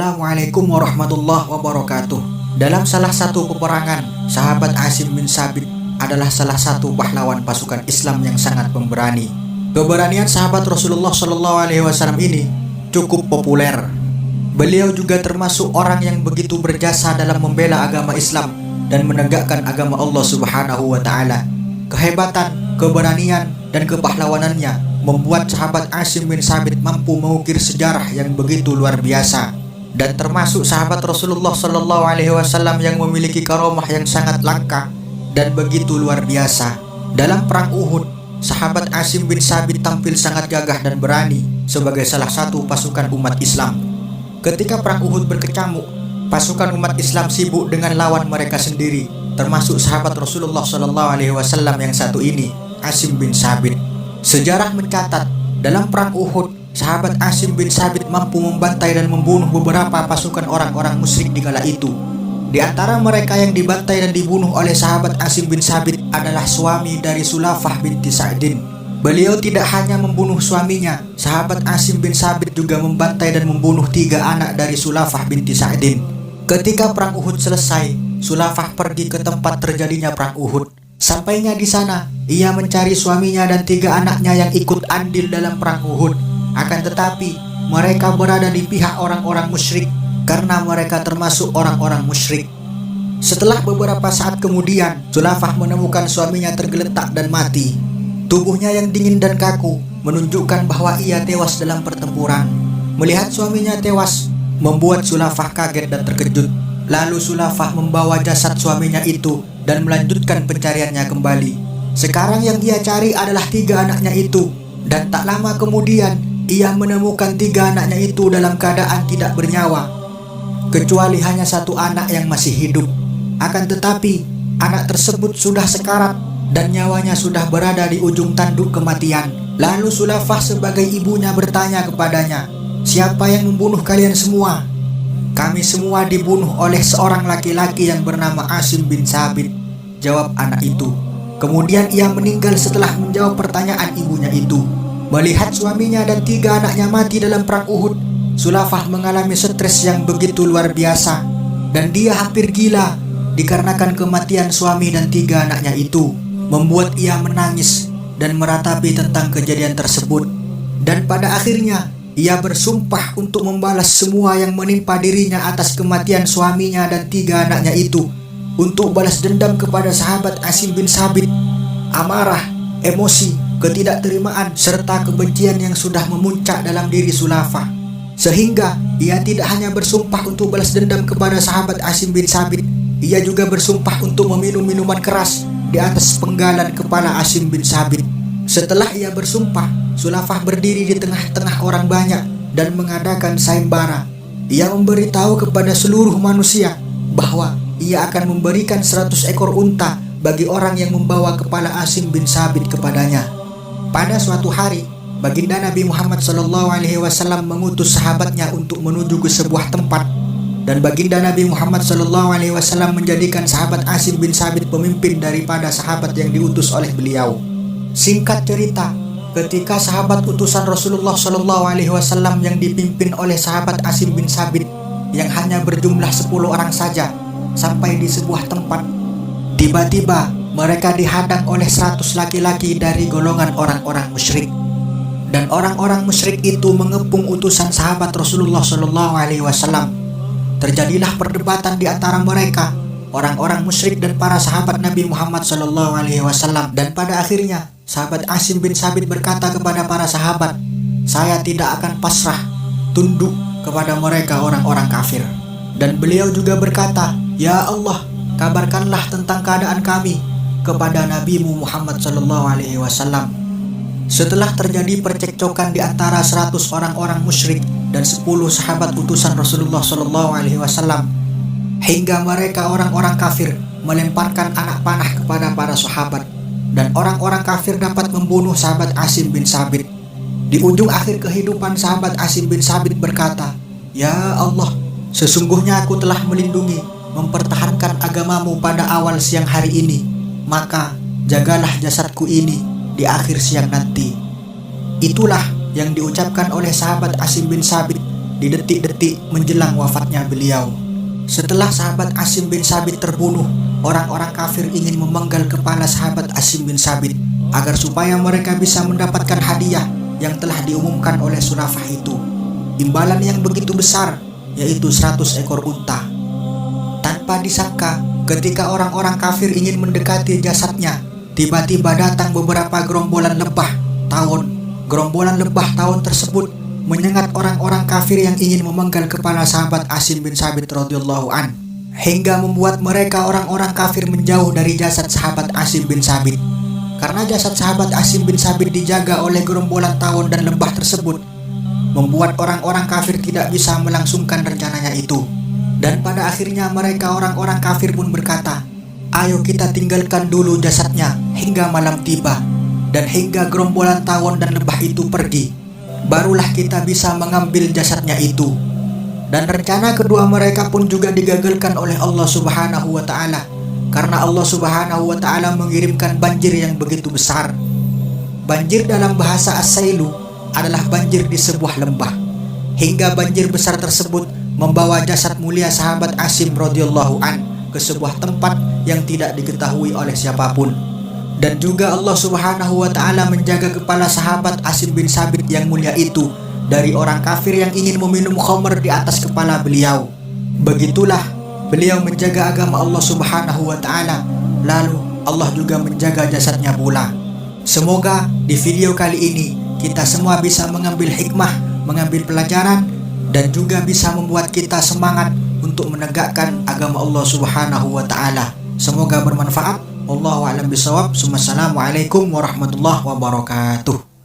Assalamualaikum warahmatullahi wabarakatuh. Dalam salah satu peperangan, sahabat Asim bin Sabit adalah salah satu pahlawan pasukan Islam yang sangat pemberani. Keberanian sahabat Rasulullah SAW ini cukup populer. Beliau juga termasuk orang yang begitu berjasa dalam membela agama Islam dan menegakkan agama Allah Subhanahu wa Ta'ala. Kehebatan, keberanian, dan kepahlawanannya membuat sahabat Asim bin Sabit mampu mengukir sejarah yang begitu luar biasa, dan termasuk sahabat Rasulullah SAW yang memiliki karomah yang sangat langka dan begitu luar biasa. Dalam perang Uhud, sahabat Asim bin Sabit tampil sangat gagah dan berani sebagai salah satu pasukan umat Islam. Ketika perang Uhud berkecamuk, pasukan umat Islam sibuk dengan lawan mereka sendiri, termasuk sahabat Rasulullah SAW yang satu ini, Asim bin Sabit. Sejarah mencatat, dalam perang Uhud, sahabat Asim bin Sabit mampu membantai dan membunuh beberapa pasukan orang-orang musyrik di kala itu. Di antara mereka yang dibantai dan dibunuh oleh sahabat Asim bin Sabit adalah suami dari Sulafah binti Sa'din. Beliau tidak hanya membunuh suaminya, sahabat Asim bin Sabit juga membantai dan membunuh 3 anak dari Sulafah binti Sa'din. Ketika perang Uhud selesai, Sulafah pergi ke tempat terjadinya perang Uhud. Sampainya di sana, ia mencari suaminya dan 3 anaknya yang ikut andil dalam perang Uhud. Akan tetapi, mereka berada di pihak orang-orang musyrik karena mereka termasuk orang-orang musyrik. Setelah beberapa saat kemudian, Sulafah menemukan suaminya tergeletak dan mati. Tubuhnya yang dingin dan kaku menunjukkan bahwa ia tewas dalam pertempuran. Melihat suaminya tewas, membuat Sulafah kaget dan terkejut. Lalu Sulafah membawa jasad suaminya itu dan melanjutkan pencariannya kembali. Sekarang yang ia cari adalah 3 anaknya itu, dan tak lama kemudian ia menemukan 3 anaknya itu dalam keadaan tidak bernyawa, kecuali hanya 1 anak yang masih hidup. Akan tetapi anak tersebut sudah sekarat dan nyawanya sudah berada di ujung tanduk kematian. Lalu Sulafah sebagai ibunya bertanya kepadanya, "Siapa yang membunuh kalian semua?" "Kami semua dibunuh oleh seorang laki-laki yang bernama Asim bin Sabit," jawab anak itu. Kemudian ia meninggal setelah menjawab pertanyaan ibunya itu. Melihat suaminya dan 3 anaknya mati dalam perang Uhud, Sulafah mengalami stres yang begitu luar biasa, dan dia hampir gila dikarenakan kematian suami dan 3 anaknya itu. Membuat ia menangis dan meratapi tentang kejadian tersebut. Dan pada akhirnya ia bersumpah untuk membalas semua yang menimpa dirinya atas kematian suaminya dan 3 anaknya itu, untuk balas dendam kepada sahabat Asim bin Sabit. Amarah, emosi, ketidakterimaan, serta kebencian yang sudah memuncak dalam diri Sulafah, sehingga ia tidak hanya bersumpah untuk balas dendam kepada sahabat Asim bin Sabit, ia juga bersumpah untuk meminum minuman keras di atas penggalan kepala Asim bin Sabit. Setelah ia bersumpah, Sulafah berdiri di tengah-tengah orang banyak dan mengadakan sayembara. Ia memberitahu kepada seluruh manusia bahwa ia akan memberikan 100 ekor unta bagi orang yang membawa kepala Asim bin Sabit kepadanya. Pada suatu hari, baginda Nabi Muhammad SAW mengutus sahabatnya untuk menuju ke sebuah tempat, dan baginda Nabi Muhammad SAW menjadikan sahabat Asim bin Sabit pemimpin daripada sahabat yang diutus oleh beliau. Singkat cerita, ketika sahabat utusan Rasulullah SAW yang dipimpin oleh sahabat Asim bin Sabit yang hanya berjumlah 10 orang saja sampai di sebuah tempat, tiba-tiba mereka dihadang oleh 100 laki-laki dari golongan orang-orang musyrik. Dan orang-orang musyrik itu mengepung utusan sahabat Rasulullah SAW. Terjadilah perdebatan di antara mereka, orang-orang musyrik dan para sahabat Nabi Muhammad SAW. Dan pada akhirnya sahabat Asim bin Sabit berkata kepada para sahabat, "Saya tidak akan pasrah, tunduk kepada mereka orang-orang kafir." Dan beliau juga berkata, "Ya Allah, kabarkanlah tentang keadaan kami kepada Nabi-Mu Muhammad SAW." Setelah terjadi percekcokan di antara 100 orang-orang musyrik dan 10 sahabat utusan Rasulullah SAW, hingga mereka orang-orang kafir melemparkan anak panah kepada para sahabat, dan orang-orang kafir dapat membunuh sahabat Asim bin Sabit. Di ujung akhir kehidupan sahabat Asim bin Sabit berkata, "Ya Allah, sesungguhnya aku telah melindungi, mempertahankan agamamu pada awal siang hari ini, maka jagalah jasadku ini di akhir siang nanti." Itulah yang diucapkan oleh sahabat Asim bin Sabit di detik-detik menjelang wafatnya beliau. Setelah sahabat Asim bin Sabit terbunuh, orang-orang kafir ingin memenggal kepala sahabat Asim bin Sabit agar supaya mereka bisa mendapatkan hadiah yang telah diumumkan oleh Surafah itu. Imbalan yang begitu besar, yaitu 100 ekor unta. Tanpa disangka, ketika orang-orang kafir ingin mendekati jasadnya, tiba-tiba datang beberapa gerombolan lebah tawon. Gerombolan lebah tawon tersebut menyengat orang-orang kafir yang ingin memenggal kepala sahabat Asim bin Sabit radhiyallahu an, hingga membuat mereka orang-orang kafir menjauh dari jasad sahabat Asim bin Sabit. Karena jasad sahabat Asim bin Sabit dijaga oleh gerombolan tawon dan lebah tersebut, membuat orang-orang kafir tidak bisa melangsungkan rencananya itu. Dan pada akhirnya mereka orang-orang kafir pun berkata, "Ayo kita tinggalkan dulu jasadnya hingga malam tiba, dan hingga gerombolan tawon dan lebah itu pergi, barulah kita bisa mengambil jasadnya itu." Dan rencana kedua mereka pun juga digagalkan oleh Allah Subhanahu wa Ta'ala, karena Allah Subhanahu wa Ta'ala mengirimkan banjir yang begitu besar. Banjir dalam bahasa As-Sailu adalah banjir di sebuah lembah, hingga banjir besar tersebut membawa jasad mulia sahabat Asim radhiyallahu an ke sebuah tempat yang tidak diketahui oleh siapapun. Dan juga Allah Subhanahu wa Ta'ala menjaga kepala sahabat Asim bin Sabit yang mulia itu dari orang kafir yang ingin meminum khamr di atas kepala beliau. Begitulah beliau menjaga agama Allah Subhanahu wa Ta'ala, lalu Allah juga menjaga jasadnya pula. Semoga di video kali ini kita semua bisa mengambil hikmah, mengambil pelajaran, dan juga bisa membuat kita semangat untuk menegakkan agama Allah Subhanahu wa Ta'ala. Semoga bermanfaat. Wallahu a'lam bishawab. Assalamualaikum warahmatullahi wabarakatuh.